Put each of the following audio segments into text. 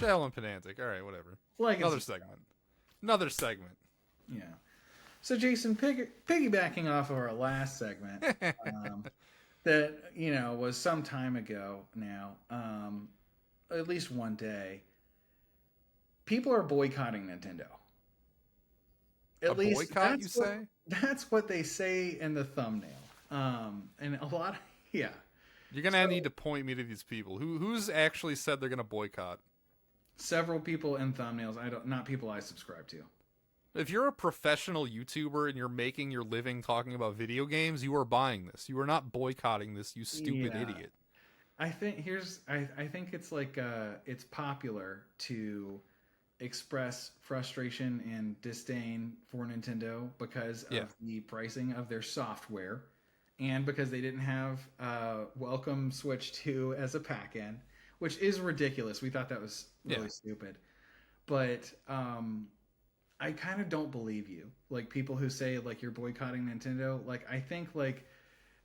Shallow and pedantic. All right, whatever. Legacy. Another segment. Yeah. So, Jason, piggybacking off of our last segment, that, was some time ago now, at least one day, people are boycotting Nintendo. At least boycott, you say? That's what they say in the thumbnail. And a lot of, yeah. You're gonna need to point me to these people. Who's actually said they're gonna boycott? Several people in thumbnails. Not people I subscribe to. If you're a professional YouTuber and you're making your living talking about video games, you are buying this. You are not boycotting this, you stupid idiot. I think I think it's like it's popular to express frustration and disdain for Nintendo because of the pricing of their software, and because they didn't have Welcome Switch 2 as a pack-in, which is ridiculous. We thought that was really stupid. But I kind of don't believe you. Like, people who say, like, you're boycotting Nintendo. Like, I think, like,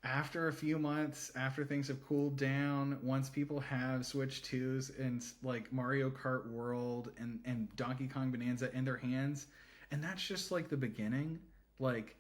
after a few months, after things have cooled down, once people have Switch 2s and, like, Mario Kart World and Donkey Kong Bonanza in their hands, and that's just, like, the beginning. Like,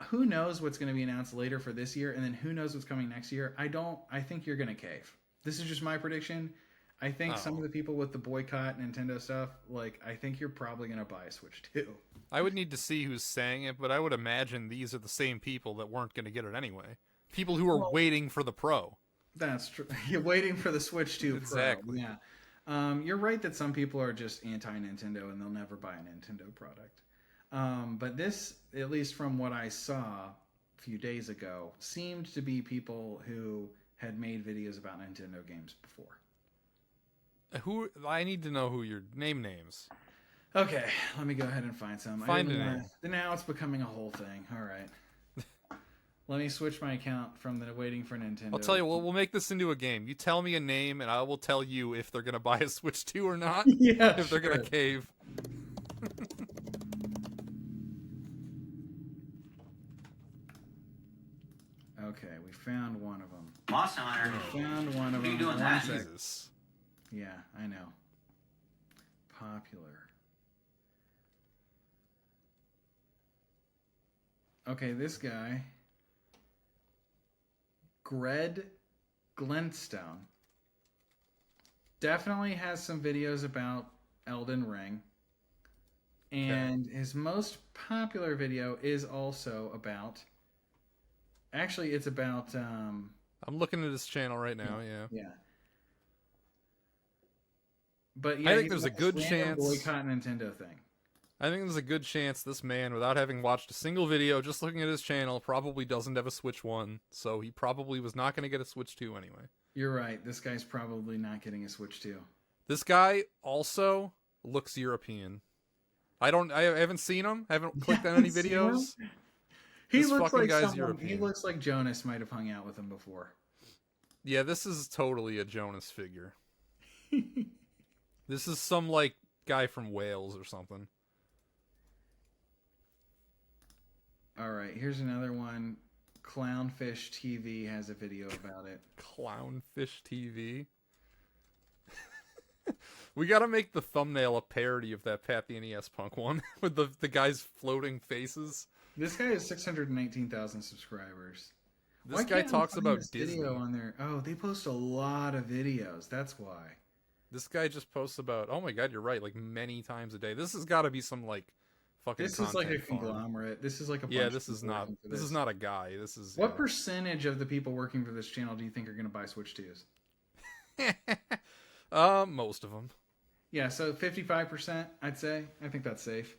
who knows what's going to be announced later for this year, and then who knows what's coming next year. I think you're going to cave. This is just my prediction. I think some of the people with the boycott Nintendo stuff, like, I think you're probably going to buy a Switch 2. I would need to see who's saying it, but I would imagine these are the same people that weren't going to get it anyway. People who are waiting for the Pro. That's true. You're waiting for the Switch 2 exactly. Pro. Yeah. You're right that some people are just anti-Nintendo and they'll never buy a Nintendo product. But this, at least from what I saw a few days ago, seemed to be people who had made videos about Nintendo games before. Who? I need to know who your names. Okay, let me go ahead and find some. Find a name. Now it's becoming a whole thing. All right. Let me switch my account from the waiting for Nintendo. I'll tell you, we'll make this into a game. You tell me a name, and I will tell you if they're going to buy a Switch 2 or not. Yeah, if they're going to cave. Okay, we found one of them. Boss Hunter. We found one of them. What are you doing that? Jesus. Yeah, I know. Popular. Okay, this guy, Gred Glenstone, definitely has some videos about Elden Ring. And his most popular video is also about... Actually, it's about... I'm looking at his channel right now, Yeah. But yeah, I think there's a good chance... boycott Nintendo thing. I think there's a good chance this man, without having watched a single video, just looking at his channel, probably doesn't have a Switch 1, so he probably was not going to get a Switch 2 anyway. You're right. This guy's probably not getting a Switch 2. This guy also looks European. I haven't seen him. I haven't clicked on any videos. He looks like European. He looks like Jonas might have hung out with him before. Yeah, this is totally a Jonas figure. This is some, like, guy from Wales or something. Alright, here's another one. Clownfish TV has a video about it. Clownfish TV? We gotta make the thumbnail a parody of that Pat the NES Punk one, with the guy's floating faces. This guy has 619,000 subscribers. This guy talks about Disney. Video on there. Oh, they post a lot of videos. That's why. This guy just posts about, oh my god, you're right, like many times a day. This has got to be some like fucking. This is like a conglomerate. This is like a bunch yeah. This is not. This is not a guy. This is. What percentage of the people working for this channel do you think are going to buy Switch 2s? Most of them. Yeah, so 55%, I'd say. I think that's safe.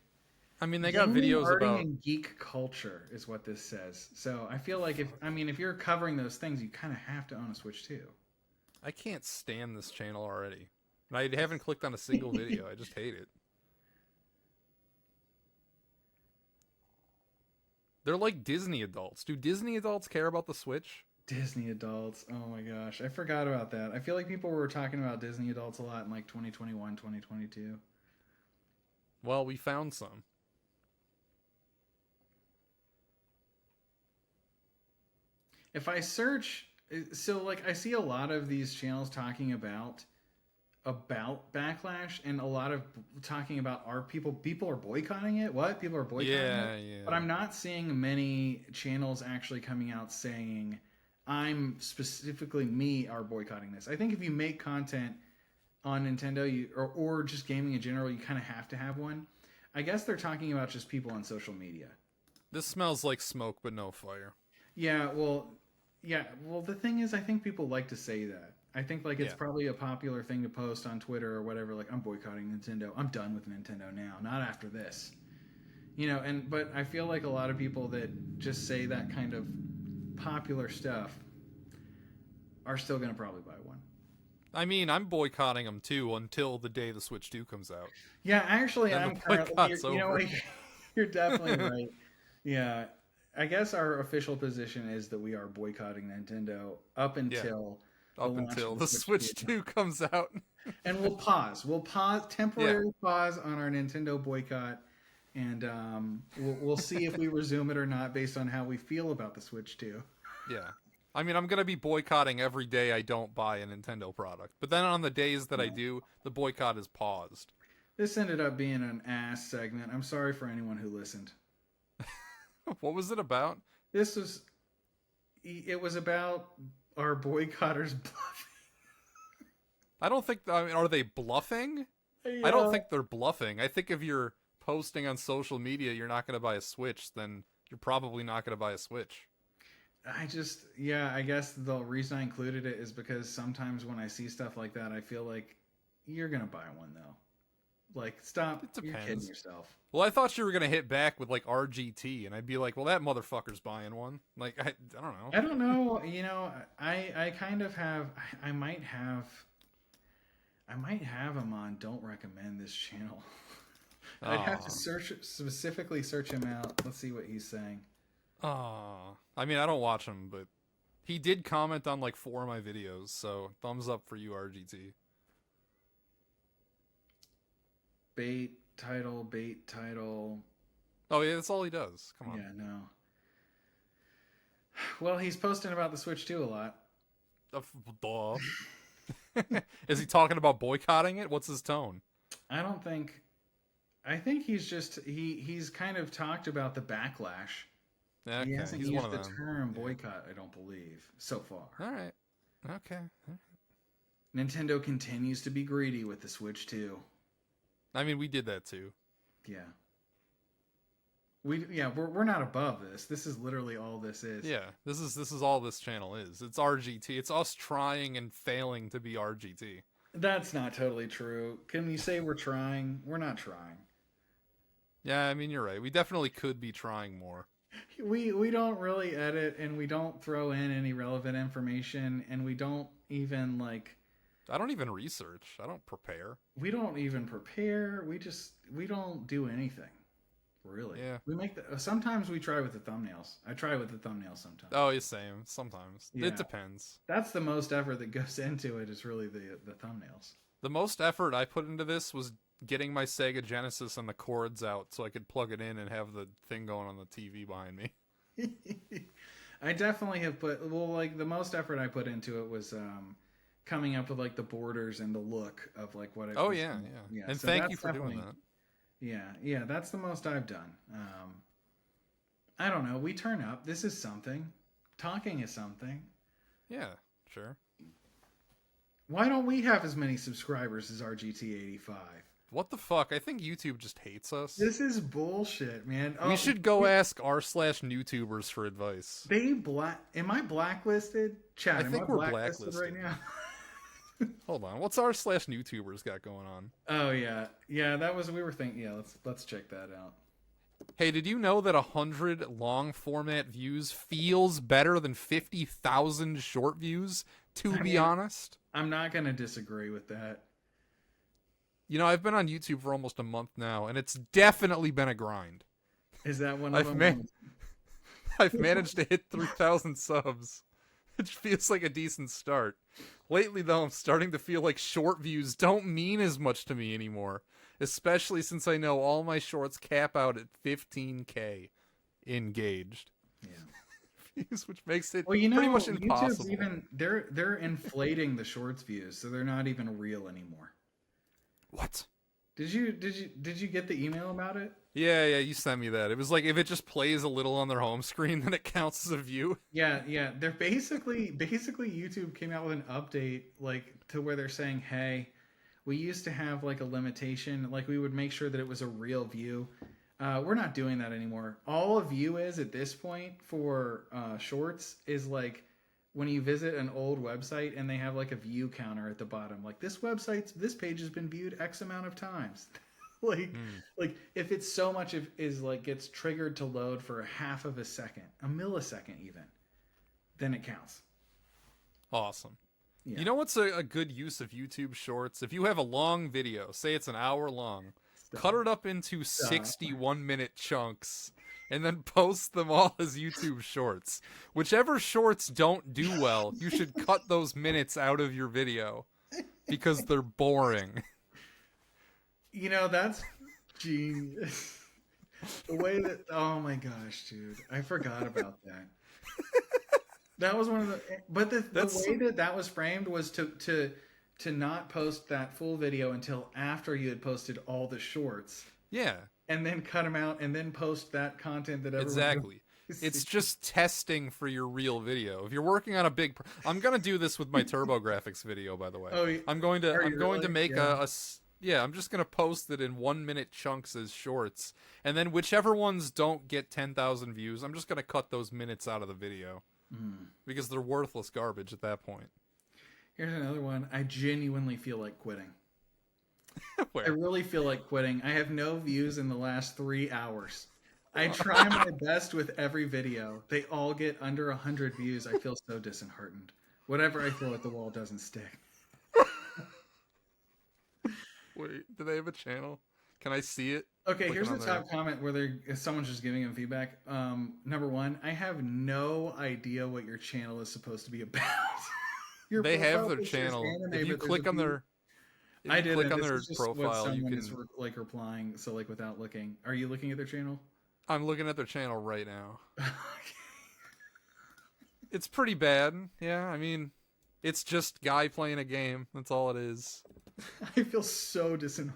I mean, they got videos about and geek culture is what this says. So I feel like if you're covering those things, you kind of have to own a Switch 2. I can't stand this channel already. And I haven't clicked on a single video. I just hate it. They're like Disney adults. Do Disney adults care about the Switch? Disney adults. Oh my gosh. I forgot about that. I feel like people were talking about Disney adults a lot in like 2021, 2022. Well, we found some. If I search, so like I see a lot of these channels talking about about backlash and a lot of talking about are people are boycotting it. What people are boycotting it? Yeah. But I'm not seeing many channels actually coming out saying I'm specifically me are boycotting this. I think if you make content on Nintendo, or just gaming in general, you kind of have to have one. I guess they're talking about just people on social media. This smells like smoke, but no fire. Yeah, well, the thing is, I think people like to say that. I think like it's probably a popular thing to post on Twitter or whatever. Like, I'm boycotting Nintendo. I'm done with Nintendo now. Not after this. But I feel like a lot of people that just say that kind of popular stuff are still going to probably buy one. I mean, I'm boycotting them too until the day the Switch 2 comes out. Yeah, actually, I'm currently. You're definitely right. Yeah, I guess our official position is that we are boycotting Nintendo up until the Switch 2 comes out. And we'll pause. Temporarily pause on our Nintendo boycott, and we'll see if we resume it or not based on how we feel about the Switch 2. Yeah. I mean, I'm going to be boycotting every day I don't buy a Nintendo product. But then on the days that I do, the boycott is paused. This ended up being an ass segment. I'm sorry for anyone who listened. What was it about? It was about our boycotters bluffing. I don't think, are they bluffing? Yeah. I don't think they're bluffing. I think if you're posting on social media you're not going to buy a Switch, then you're probably not going to buy a Switch. I guess the reason I included it is because sometimes when I see stuff like that, I feel like you're going to buy one though. Like, stop. It depends. You're kidding yourself. Well, I thought you were going to hit back with like RGT, and I'd be like, well, that motherfucker's buying one. Like, I don't know. I kind of have, I might have him on Don't Recommend This channel. I'd have to specifically search him out. Let's see what he's saying. I mean, I don't watch him, but he did comment on like 4 of my videos, so thumbs up for you, RGT. Bait title. Oh yeah, that's all he does. Come on. Yeah, no. Well, he's posting about the Switch 2 a lot. Duh. Is he talking about boycotting it? What's his tone? I think he's just he's kind of talked about the backlash. Okay, he hasn't used the term boycott, I don't believe, so far. All right. Okay. Nintendo continues to be greedy with the Switch 2. I mean, we did that too. Yeah. We're not above this. This is literally all this is. Yeah, this is all this channel is. It's RGT. It's us trying and failing to be RGT. That's not totally true. Can you say we're trying? We're not trying. Yeah, I mean, you're right. We definitely could be trying more. We don't really edit, and we don't throw in any relevant information, and we don't even I don't even research. I don't prepare. We don't even prepare. We don't do anything. Really? Yeah. We make sometimes we try with the thumbnails. I try with the thumbnails sometimes. Oh, yeah, same. Sometimes. Yeah. It depends. That's the most effort that goes into it, is really the thumbnails. The most effort I put into this was getting my Sega Genesis and the cords out so I could plug it in and have the thing going on the TV behind me. I definitely have the most effort I put into it was coming up with the borders and the look of what it Oh yeah. And so thank you for doing that. Yeah, that's the most I've done. I don't know. We turn up. This is something. Talking is something. Yeah, sure. Why don't we have as many subscribers as RGT85? What the fuck? I think YouTube just hates us. This is bullshit, man. We should go ask r/NewTubers for advice. Am I blacklisted? Chad, I think we're blacklisted right now. Hold on. What's r/NewTubers got going on? Oh yeah. We were thinking. Yeah, let's check that out. Hey, did you know that 100 long format views feels better than 50,000 short views? To be honest, I'm not gonna disagree with that. You know, I've been on YouTube for almost a month now, and it's definitely been a grind. Is that one of them? I've managed to hit 3,000 subs, which feels like a decent start. Lately, though, I'm starting to feel like short views don't mean as much to me anymore, especially since I know all my shorts cap out at 15K engaged. Yeah. Views, which makes it pretty much impossible. YouTube's they're inflating the shorts views, so they're not even real anymore. What? Did you get the email about it? Yeah, you sent me that. It was like if it just plays a little on their home screen, then it counts as a view. Yeah. They're basically YouTube came out with an update like to where they're saying, "Hey, we used to have like a limitation, like we would make sure that it was a real view. We're not doing that anymore. All a view is at this point for shorts is like when you visit an old website and they have like a view counter at the bottom, like this page has been viewed X amount of times." like Hmm. like if it's so much is like gets triggered to load for a half of a second, a millisecond even, then it counts. Awesome. Yeah. You know what's a good use of YouTube Shorts? If you have a long video, say it's an hour long, cut Stop. it up into Stop. 61-minute chunks and then post them all as YouTube Shorts. Whichever shorts don't do well, you should cut those minutes out of your video because they're boring. That's genius. The way that, oh my gosh, dude, I forgot about that. That was one of the, but the That's way that was framed was to not post that full video until after you had posted all the shorts, yeah, and then cut them out, and then post that content that everyone exactly. goes to It's see. just testing for your real video. If you're working on a big, I'm gonna do this with my TurboGrafx video, by the way. Oh, I'm going to are I'm you going to really? make Yeah. yeah. I'm just gonna post it in 1 minute chunks as shorts, and then whichever ones don't get 10,000 views, I'm just gonna cut those minutes out of the video Mm. because they're worthless garbage at that point. Here's another one. I genuinely feel like quitting. I Where? really feel like quitting. I have no views in the last 3 hours. I try my best with every video. They all get under 100 views. I feel so disheartened. Whatever I throw at the wall doesn't stick. Wait, do they have a channel? Can I see it? Okay, Clicking here's the on top comment where someone's just giving him feedback. Number one, I have no idea what your channel is supposed to be about. Your They have profile their picture is channel. anime, If you but there's click a on few- their If I you click didn't. on This their is just what profile, you someone can. is like replying. So like without looking, are you looking at their channel? I'm looking at their channel right now. It's pretty bad. Yeah, I mean, it's just guy playing a game. That's all it is. I feel so disheartened.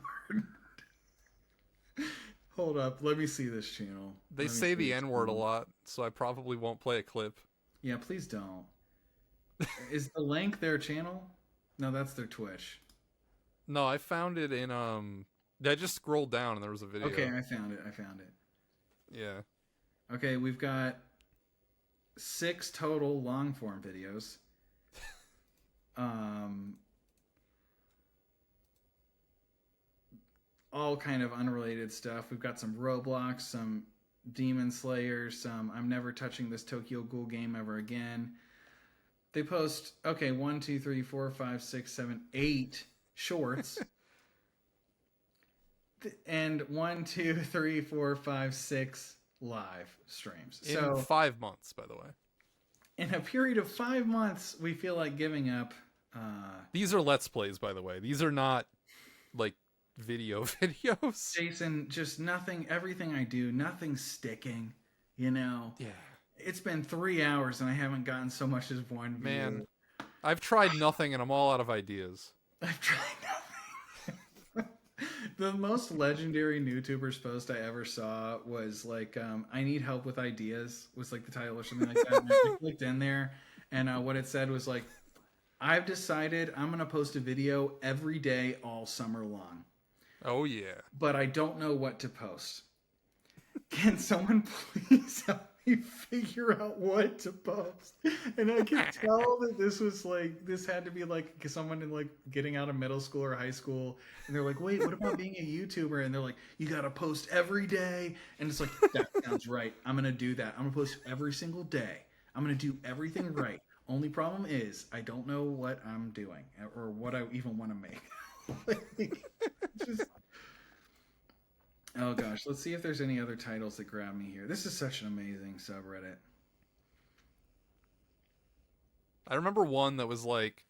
Hold up, let me see this channel. They Let me say see the this N word a channel. lot, so I probably won't play a clip. Yeah, please don't. Is the link their channel? No, that's their Twitch. No, I found it in I just scrolled down and there was a video. Okay, I found it. Yeah. Okay, we've got 6 total long form videos. All kind of unrelated stuff. We've got some Roblox, some Demon Slayer, some I'm never touching this Tokyo Ghoul game ever again. They post 1, 2, 3, 4, 5, 6, 7, 8 shorts. And 1, 2, 3, 4, 5, 6 live streams. In So 5 months, by the way. in a period of 5 months, we feel like giving up. These are Let's Plays, by the way. These are not, like, videos. Jason, just nothing, everything I do, nothing's sticking, Yeah. It's been 3 hours and I haven't gotten so much as one view. Man, I've tried nothing and I'm all out of ideas. I've tried nothing. The most legendary YouTuber's post I ever saw was like, I need help with ideas, was like the title or something like that. And I clicked in there and what it said was like, I've decided I'm going to post a video every day all summer long. Oh, yeah. But I don't know what to post. Can someone please help me figure out what to post? And I could tell that this had to be like someone in like getting out of middle school or high school. And they're like, wait, what about being a YouTuber? And they're like, you got to post every day. And it's like, that sounds right. I'm going to do that. I'm going to post every single day. I'm going to do everything right. Only problem is I don't know what I'm doing or what I even want to make. Like, just... Oh gosh, let's see if there's any other titles that grab me here. This is such an amazing subreddit. I remember one that was like,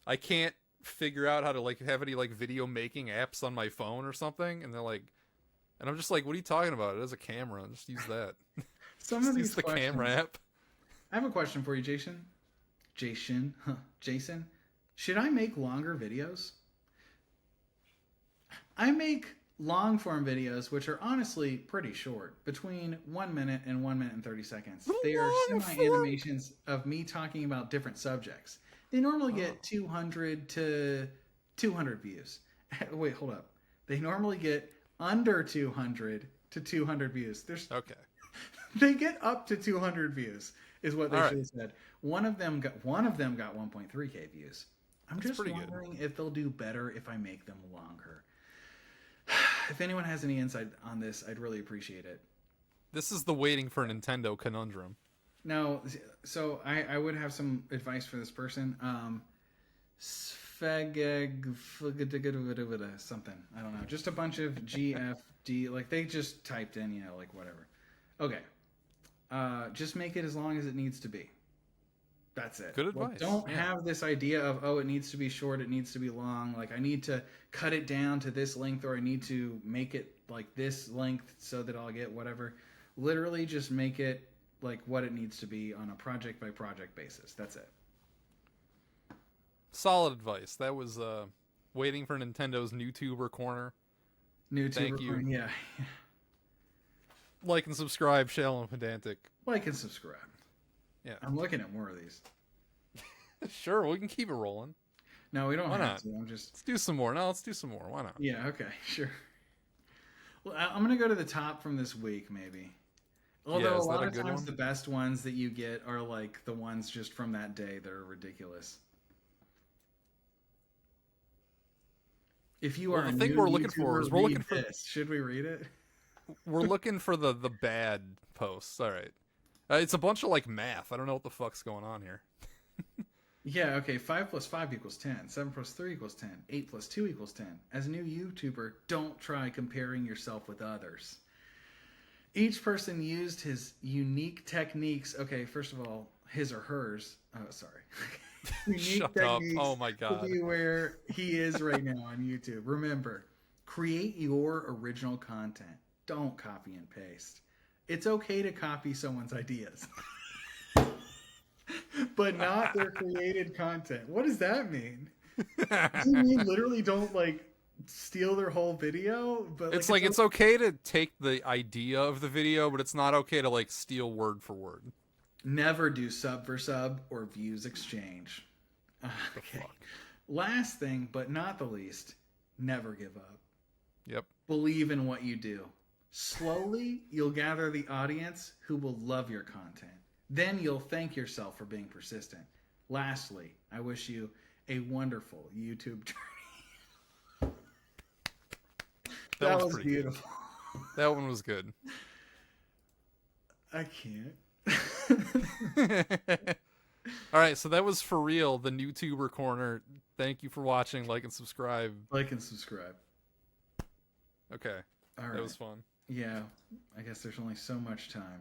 I can't figure out how to like have any like video making apps on my phone or something, and they're like, and I'm just like, what are you talking about? It has a camera. Just use that. Some Just of use these the questions. camera app. I have a question for you, Jason. Jason, should I make longer videos? I make long form videos, which are honestly pretty short, between 1 minute and 1 minute and 30 seconds. They are Long semi form. animations of me talking about different subjects. They normally Oh, get 200 to 200 views. Wait, hold up. They normally get under 200 to 200 views. okay. They get up to 200 views, is what they All should right. have said. One of them got 1.3K views. I'm That's just pretty good. wondering if they'll do better if I make them longer. If anyone has any insight on this, I'd really appreciate it. This is the waiting for Nintendo conundrum. No, so I would have some advice for this person. Something. I don't know. Just a bunch of GFD. Like they just typed in, like whatever. Okay. Just make it as long as it needs to be. That's it. Good Like, advice. don't Yeah. have this idea of, oh, it needs to be short, it needs to be long. Like I need to cut it down to this length, or I need to make it like this length so that I'll get whatever. Literally, just make it like what it needs to be on a project by project basis. That's it. Solid advice. That was waiting for Nintendo's YouTuber corner. New Thank tuber you. coin, yeah. Like and subscribe, Shell and Pedantic. Like and subscribe. Yeah. I'm looking at more of these. Sure, we can keep it rolling. No, we don't Why have not? to. I'm just. Let's do some more. No, let's do some more. Why not? Yeah. Okay. Sure. Well, I'm gonna go to the top from this week, maybe. Although is a that lot a of good times one? the best ones that you get are like the ones just from that day that are ridiculous. If you Well, are the a thing new we're looking for YouTuber, is we're read looking for this. Should we read it? we're looking for the bad posts. All right. It's a bunch of like math. I don't know what the fuck's going on here. Yeah, okay. 5 plus 5 equals 10. 7 plus 3 equals 10. 8 plus 2 equals 10. As a new YouTuber, don't try comparing yourself with others. Each person used his unique techniques. Okay, first of all, his or hers. Oh, sorry. Unique Shut up. techniques Oh my to god. be where he is right now on YouTube. Remember, create your original content. Don't copy and paste. It's okay to copy someone's ideas. But not their created content. What does that mean? Does it mean literally don't like steal their whole video? But It's like it's okay to take the idea of the video, but it's not okay to like steal word for word. never do sub for sub or views exchange. Okay. Fuck. Last thing, but not the least, never give up. Yep. Believe in what you do. Slowly, you'll gather the audience who will love your content. Then you'll thank yourself for being persistent. Lastly, I wish you a wonderful YouTube journey. That was pretty beautiful. Good. That one was good. I can't. All right, so that was for real, the YouTuber corner. Thank you for watching. Like and subscribe. Like and subscribe. Okay, All right. that was fun. Yeah, I guess there's only so much time.